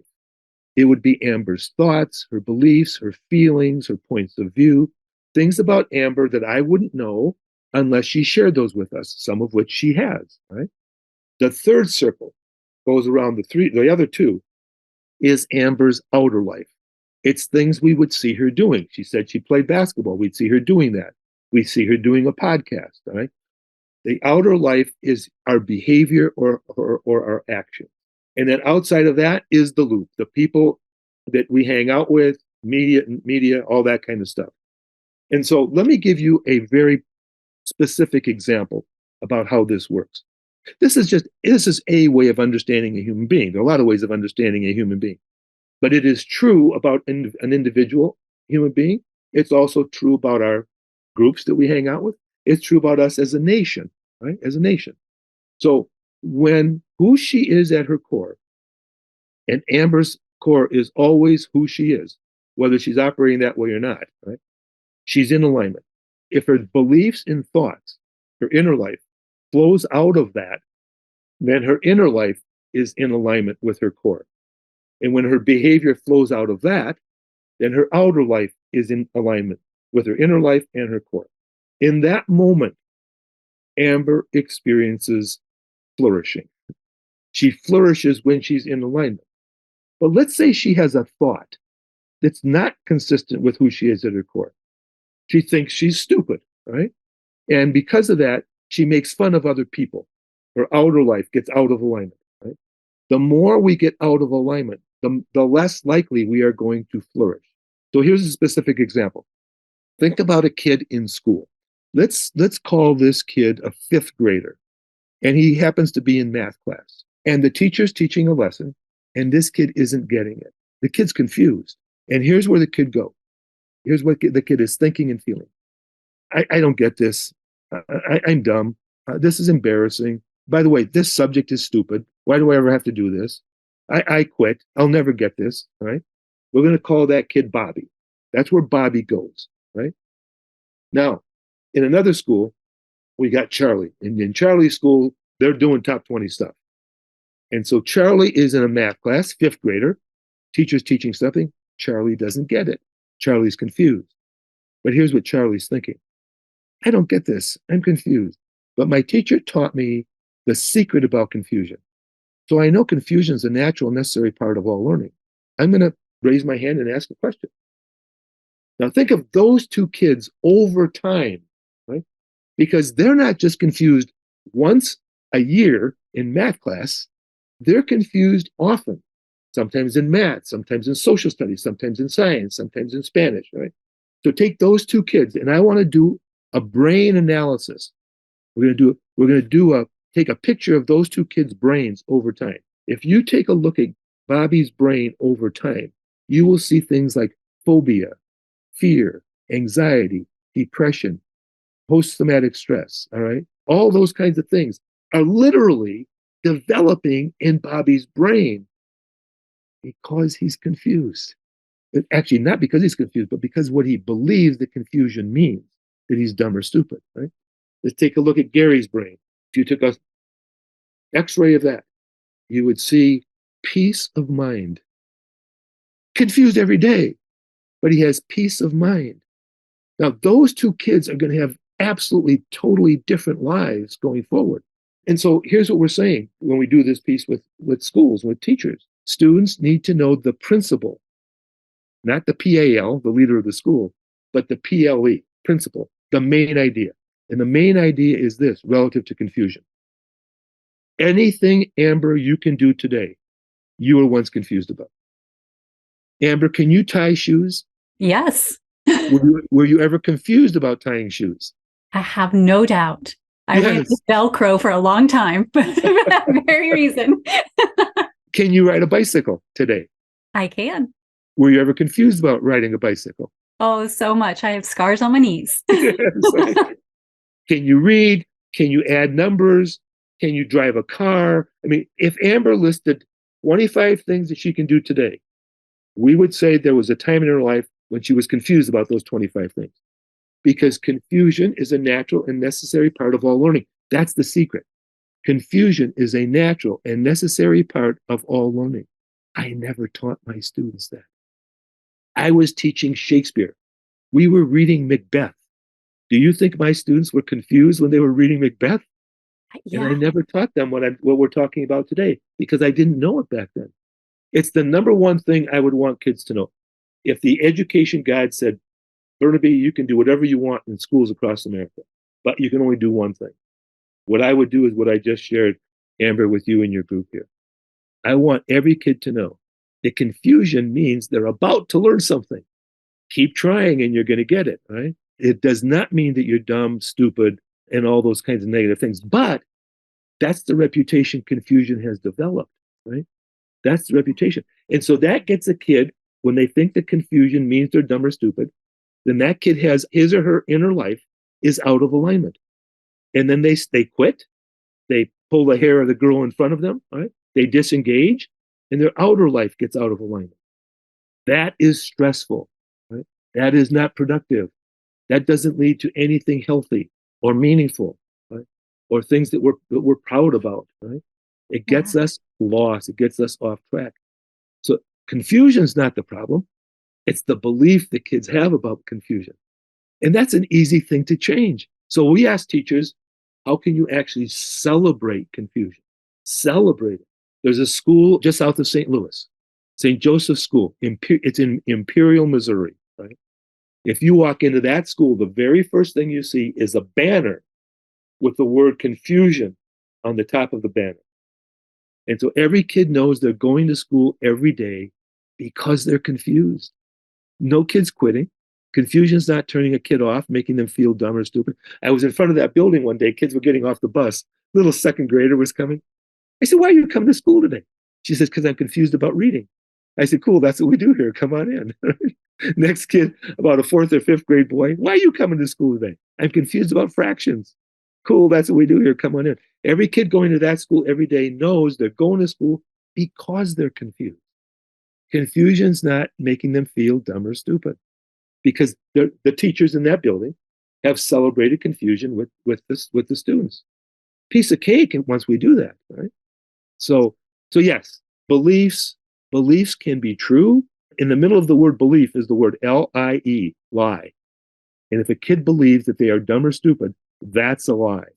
It would be Amber's thoughts, her beliefs, her feelings, her points of view, things about Amber that I wouldn't know unless she shared those with us, some of which she has, right? The third circle goes around the other two is Amber's outer life. It's things we would see her doing. She said she played basketball. We'd see her doing that. We see her doing a podcast, all right? The outer life is our behavior or our action. And then outside of that is the loop, the people that we hang out with, media, all that kind of stuff. And so let me give you a very specific example about how this works. This is a way of understanding a human being. There are a lot of ways of understanding a human being, but it is true about an individual human being. It's also true about our groups that we hang out with. It's true about us as a nation, right? As a nation. So when who she is at her core, and Amber's core is always who she is, whether she's operating that way or not, right? She's in alignment. If her beliefs and thoughts, her inner life, flows out of that, then her inner life is in alignment with her core. And when her behavior flows out of that, then her outer life is in alignment with her inner life and her core. In that moment, Amber experiences flourishing. She flourishes when she's in alignment. But let's say she has a thought that's not consistent with who she is at her core. She thinks she's stupid, right? And because of that, she makes fun of other people. Her outer life gets out of alignment, right? The more we get out of alignment, the less likely we are going to flourish. So here's a specific example. Think about a kid in school. Let's call this kid a fifth grader, and he happens to be in math class. And the teacher's teaching a lesson, and this kid isn't getting it. The kid's confused. And here's where the kid goes. Here's what the kid is thinking and feeling. I don't get this. I'm dumb. This is embarrassing. By the way, this subject is stupid. Why do I ever have to do this? I quit. I'll never get this, right? We're going to call that kid Bobby. That's where Bobby goes, right? Now, in another school, we got Charlie. And in Charlie's school, they're doing top 20 stuff. And so Charlie is in a math class, fifth grader. Teacher's teaching something. Charlie doesn't get it. Charlie's confused. But here's what Charlie's thinking. I don't get this. I'm confused. But my teacher taught me the secret about confusion. So I know confusion is a natural, necessary part of all learning. I'm going to raise my hand and ask a question. Now think of those two kids over time, right? Because they're not just confused once a year in math class. They're confused often, sometimes in math, sometimes in social studies, sometimes in science, sometimes in Spanish, right? So take those two kids, and I want to do a brain analysis. We're going to take a picture of those two kids' brains over time. If you take a look at Bobby's brain over time, you will see things like phobia, fear, anxiety, depression, post-traumatic stress, all right? All those kinds of things are literally developing in Bobby's brain because he's confused. Actually, not because he's confused, but because what he believes that confusion means, that he's dumb or stupid, right? Let's take a look at Gary's brain. If you took an x-ray of that, you would see peace of mind. Confused every day, but he has peace of mind. Now, those two kids are going to have absolutely, totally different lives going forward. And so here's what we're saying when we do this piece with schools, with teachers. Students need to know the principle, not the PAL, the leader of the school, but the PLE, principle, the main idea. And the main idea is this, relative to confusion. Anything, Amber, you can do today, you were once confused about. Amber, can you tie shoes? Yes. Were you ever confused about tying shoes? I have no doubt. I ran with Yes. Velcro for a long time for that very reason. Can you ride a bicycle today? I can. Were you ever confused about riding a bicycle? Oh, so much. I have scars on my knees. Yes. Can you read? Can you add numbers? Can you drive a car? I mean, if Amber listed 25 things that she can do today, we would say there was a time in her life when she was confused about those 25 things. Because confusion is a natural and necessary part of all learning. That's the secret. Confusion is a natural and necessary part of all learning. I never taught my students that. I was teaching Shakespeare. We were reading Macbeth. Do you think my students were confused when they were reading Macbeth? And I Yeah. never taught them what we're talking about today because I didn't know it back then. It's the number one thing I would want kids to know. If the education guide said, Bernabei, you can do whatever you want in schools across America, but you can only do one thing. What I would do is what I just shared, Amber, with you and your group here. I want every kid to know that confusion means they're about to learn something. Keep trying and you're going to get it, right? It does not mean that you're dumb, stupid, and all those kinds of negative things. But that's the reputation confusion has developed, right? That's the reputation. And so that gets a kid, when they think that confusion means they're dumb or stupid, then that kid has his or her inner life is out of alignment. And then they quit, they pull the hair of the girl in front of them, right? They disengage, and their outer life gets out of alignment. That is stressful, right? That is not productive. That doesn't lead to anything healthy or meaningful, right? Or things that we're proud about, right? It gets Yeah. us lost. It gets us off track. So confusion is not the problem. It's the belief that kids have about confusion. And that's an easy thing to change. So we ask teachers, how can you actually celebrate confusion? Celebrate it. There's a school just south of St. Louis, St. Joseph's School. It's in Imperial, Missouri, right? If you walk into that school, the very first thing you see is a banner with the word confusion on the top of the banner. And so every kid knows they're going to school every day because they're confused. No kid's quitting. Confusion's not turning a kid off, making them feel dumb or stupid. I was in front of that building one day. Kids were getting off the bus. Little second grader was coming. I said, why are you coming to school today? She says, because I'm confused about reading. I said, cool, that's what we do here. Come on in. Next kid, about a fourth or fifth grade boy, why are you coming to school today? I'm confused about fractions. Cool, that's what we do here. Come on in. Every kid going to that school every day knows they're going to school because they're confused. Confusion's not making them feel dumb or stupid because the teachers in that building have celebrated confusion with the students. Piece of cake once we do that, right? So yes, beliefs can be true. In the middle of the word belief is the word lie, lie. And if a kid believes that they are dumb or stupid, that's a lie.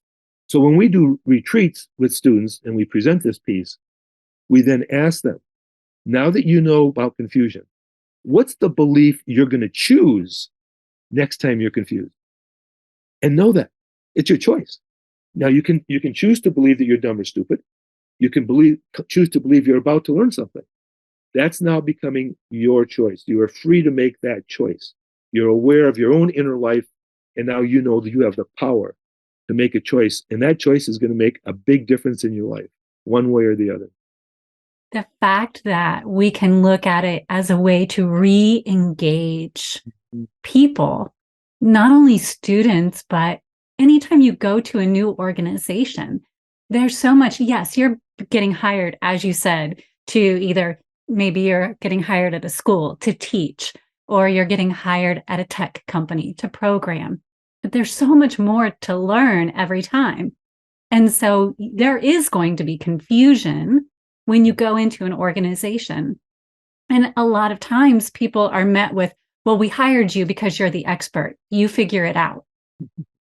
So when we do retreats with students and we present this piece, we then ask them, now that you know about confusion, what's the belief you're going to choose next time you're confused? And know that it's your choice. Now you can choose to believe that you're dumb or stupid. You can choose to believe you're about to learn something. That's now becoming your choice. You are free to make that choice. You're aware of your own inner life, and now you know that you have the power to make a choice, and that choice is going to make a big difference in your life, one way or the other. The fact that we can look at it as a way to re-engage people, not only students, but anytime you go to a new organization, there's so much. Yes, you're getting hired, as you said, to either maybe you're getting hired at a school to teach, or you're getting hired at a tech company to program. But there's so much more to learn every time. And so there is going to be confusion when you go into an organization. And a lot of times people are met with, well, we hired you because you're the expert. You figure it out.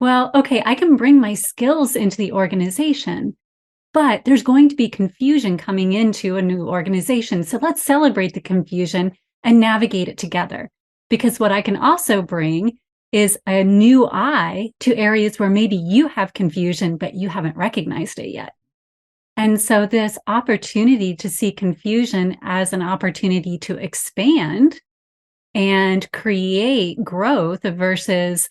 Well, okay, I can bring my skills into the organization, but there's going to be confusion coming into a new organization. So let's celebrate the confusion and navigate it together. Because what I can also bring is a new eye to areas where maybe you have confusion, but you haven't recognized it yet. And so this opportunity to see confusion as an opportunity to expand and create growth versus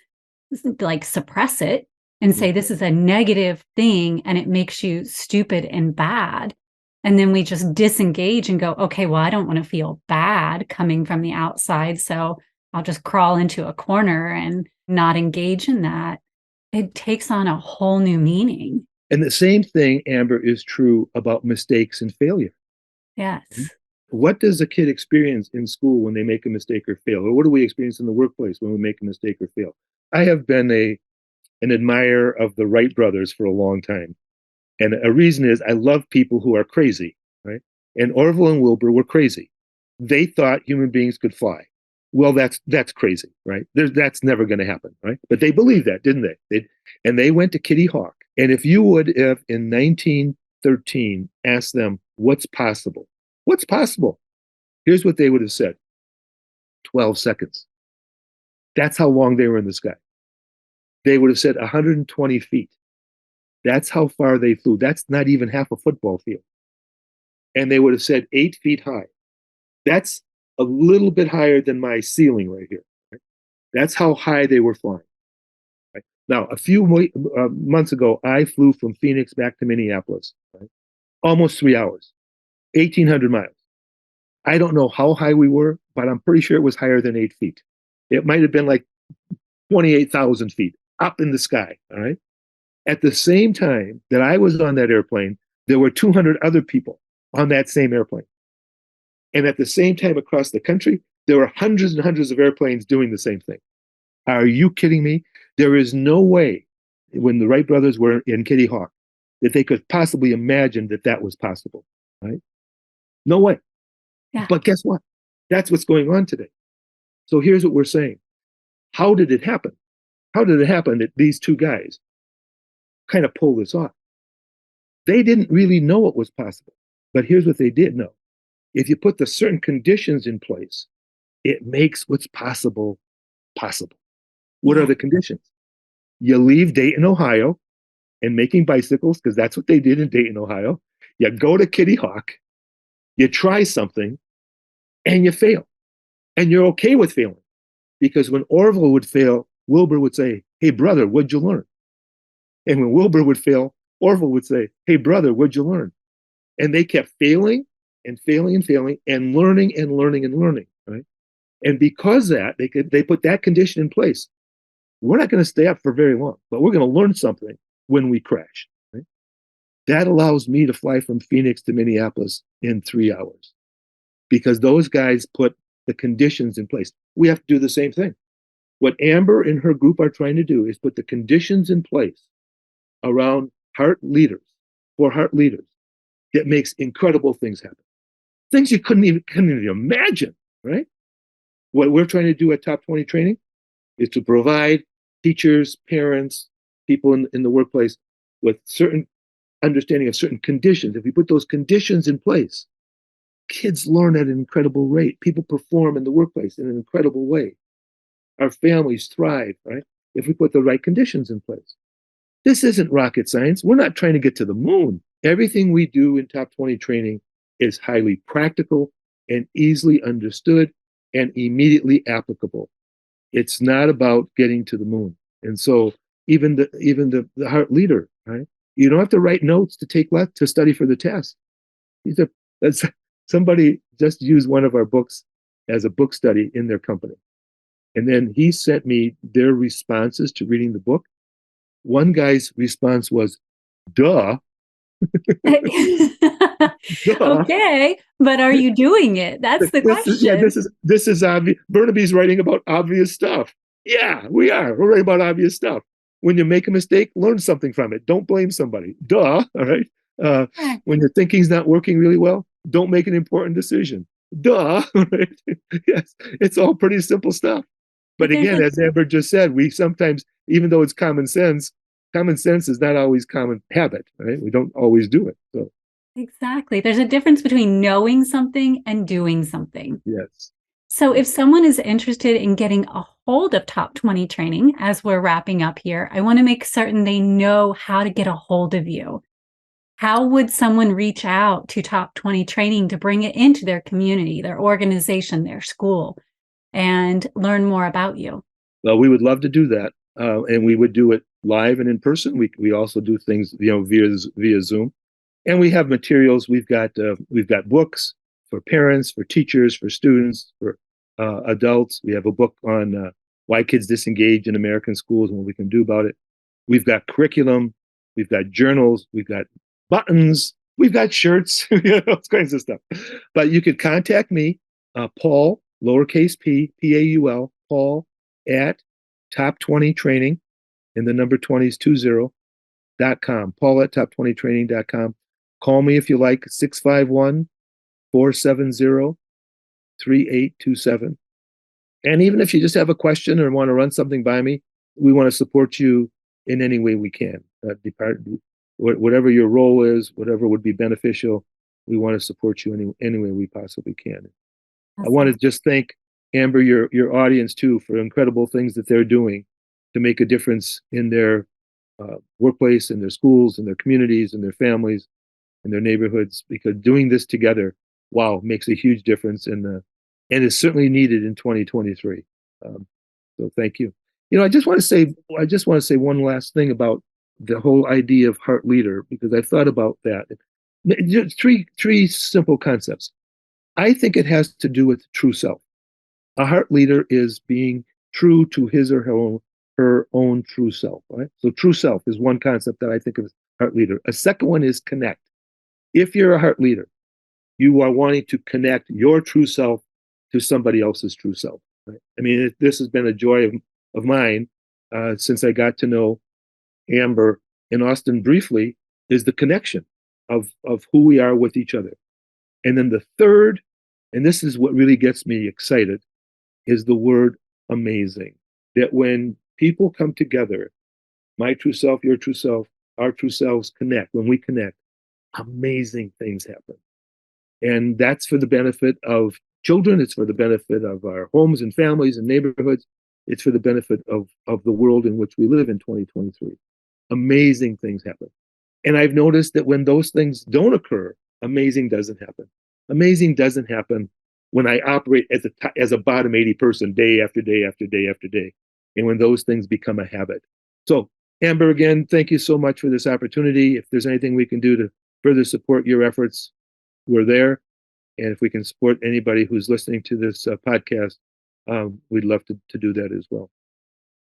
like suppress it and say this is a negative thing and it makes you stupid and bad. And then we just disengage and go, okay, well, I don't want to feel bad coming from the outside. So I'll just crawl into a corner and not engage in that. It takes on a whole new meaning. And the same thing, Amber, is true about mistakes and failure. Yes. What does a kid experience in school when they make a mistake or fail? Or what do we experience in the workplace when we make a mistake or fail? I have been an admirer of the Wright brothers for a long time. And a reason is I love people who are crazy, right? And Orville and Wilbur were crazy. They thought human beings could fly. Well, that's crazy, right? That's never going to happen, right? But they believed that, didn't they? And they went to Kitty Hawk. And if you would have in 1913 asked them what's possible, what's possible? Here's what they would have said: 12 seconds. That's how long they were in the sky. They would have said 120 feet. That's how far they flew. That's not even half a football field. And they would have said 8 feet high. That's a little bit higher than my ceiling right here. Right? That's how high they were flying. Right? Now, a few months ago, I flew from Phoenix back to Minneapolis, right? Almost 3 hours, 1,800 miles. I don't know how high we were, but I'm pretty sure it was higher than 8 feet. It might have been like 28,000 feet up in the sky, all right? At the same time that I was on that airplane, there were 200 other people on that same airplane. And at the same time across the country, there were hundreds and hundreds of airplanes doing the same thing. Are you kidding me? There is no way, when the Wright brothers were in Kitty Hawk, that they could possibly imagine that that was possible, right? No way. Yeah. But guess what? That's what's going on today. So here's what we're saying. How did it happen? How did it happen that these two guys kind of pulled this off? They didn't really know what was possible. But here's what they did know. If you put the certain conditions in place, it makes what's possible possible. What are the conditions? You leave Dayton, Ohio, and making bicycles, because that's what they did in Dayton, Ohio. You go to Kitty Hawk, you try something, and you fail. And you're okay with failing. Because when Orville would fail, Wilbur would say, hey, brother, what'd you learn? And when Wilbur would fail, Orville would say, hey, brother, what'd you learn? And they kept failing and failing and failing and learning and learning and learning, right? And because that, they put that condition in place. We're not going to stay up for very long, but we're going to learn something when we crash, right? That allows me to fly from Phoenix to Minneapolis in 3 hours because those guys put the conditions in place. We have to do the same thing. What Amber and her group are trying to do is put the conditions in place around heart leaders, for heart leaders, that makes incredible things happen. Things you couldn't even imagine, right? What we're trying to do at Top 20 Training is to provide teachers, parents, people in the workplace with certain understanding of certain conditions. If we put those conditions in place, kids learn at an incredible rate. People perform in the workplace in an incredible way. Our families thrive, right? If we put the right conditions in place. This isn't rocket science. We're not trying to get to the moon. Everything we do in Top 20 Training is highly practical and easily understood and immediately applicable. It's not about getting to the moon. And so even the heart leader, right? You don't have to write notes to to study for the test. Somebody just used one of our books as a book study in their company. And then he sent me their responses to reading the book. One guy's response was, duh. Okay, but are you doing it? That's the question. This is obvious. Bernabei's writing about obvious stuff. Yeah, we are. We're writing about obvious stuff. When you make a mistake, learn something from it. Don't blame somebody. Duh. All right. When your thinking's not working really well, don't make an important decision. Duh. Right? Yes, it's all pretty simple stuff. But again, as Amber just said, we sometimes, even though it's common sense is not always common habit, right? We don't always do it. So exactly. There's a difference between knowing something and doing something. Yes. So if someone is interested in getting a hold of Top 20 Training, as we're wrapping up here, I want to make certain they know how to get a hold of you. how would someone reach out to Top 20 Training to bring it into their community, their organization, their school, and learn more about you? Well, we would love to do that, and we would do it live and in person. We also do things, via Zoom, and we have materials. We've got books for parents, for teachers, for students, for adults. We have a book on why kids disengage in American schools and what we can do about it. We've got curriculum. We've got journals. We've got buttons. We've got shirts. All kinds of stuff. But you could contact me, Paul, lowercase p, Paul, Paul at Top 20 Training, and the number 20 is 20.com. Paul at top20training.com. Call me if you like, 651-470-3827. And even if you just have a question or want to run something by me, we want to support you in any way we can. Whatever your role is, whatever would be beneficial, we want to support you any way we possibly can. I want to just thank Amber, your audience too, for incredible things that they're doing to make a difference in their workplace, in their schools, in their communities, in their families, in their neighborhoods. Because doing this together, wow, makes a huge difference and is certainly needed in 2023. So thank you. I just want to say one last thing about the whole idea of heart leader, because I've thought about that. Three simple concepts. I think it has to do with true self. A heart leader is being true to his or her own true self, right? So true self is one concept that I think of as heart leader. A second one is connect. If you're a heart leader, you are wanting to connect your true self to somebody else's true self. Right? I mean, this has been a joy of mine since I got to know Amber and Austin briefly, is the connection of who we are with each other. And then the third, and this is what really gets me excited, is the word amazing. That when people come together, my true self, your true self, our true selves connect. When we connect, amazing things happen. And that's for the benefit of children. It's for the benefit of our homes and families and neighborhoods. It's for the benefit of the world in which we live in 2023. Amazing things happen. And I've noticed that when those things don't occur, amazing doesn't happen. Amazing doesn't happen when I operate as a bottom 80 person day after day after day after day. And when those things become a habit. So Amber, again, thank you so much for this opportunity. If there's anything we can do to further support your efforts, we're there. And if we can support anybody who's listening to this podcast, we'd love to do that as well.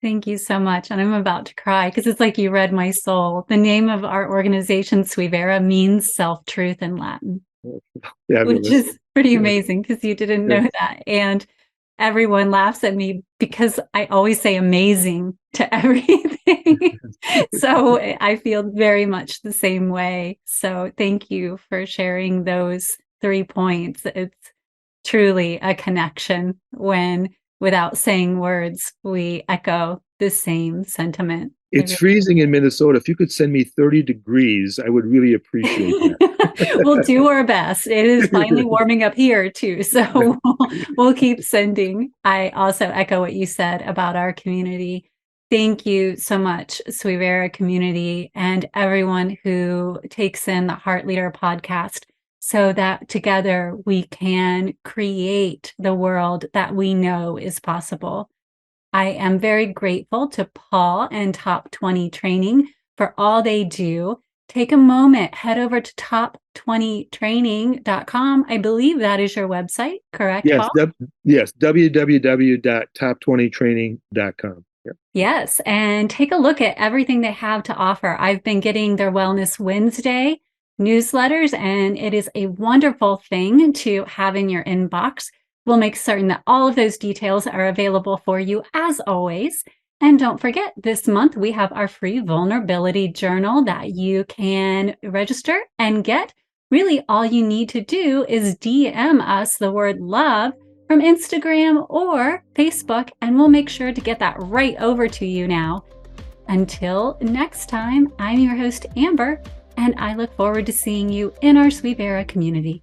Thank you so much. And I'm about to cry because it's like you read my soul. The name of our organization, Suivera, means self-truth in Latin, which is pretty amazing because you didn't know that. And everyone laughs at me because I always say amazing to everything. So I feel very much the same way. So thank you for sharing those 3 points. It's truly a connection when, without saying words, we echo the same sentiment. It's freezing in Minnesota. If you could send me 30 degrees, I would really appreciate that. We'll do our best. It is finally warming up here too. So we'll keep sending. I also echo what you said about our community. Thank you so much, Suivera community, and everyone who takes in the Heart Leader podcast so that together we can create the world that we know is possible. I am very grateful to Paul and Top 20 Training for all they do. Take a moment, head over to top20training.com. I believe that is your website, correct, yes, Paul? Yes, www.top20training.com. Yep. Yes, and take a look at everything they have to offer. I've been getting their Wellness Wednesday newsletters, and it is a wonderful thing to have in your inbox. We'll make certain that all of those details are available for you as always. And don't forget, this month we have our free vulnerability journal that you can register and get. Really, all you need to do is DM us the word love from Instagram or Facebook, and we'll make sure to get that right over to you now. Until next time, I'm your host, Amber, and I look forward to seeing you in our Suivera community.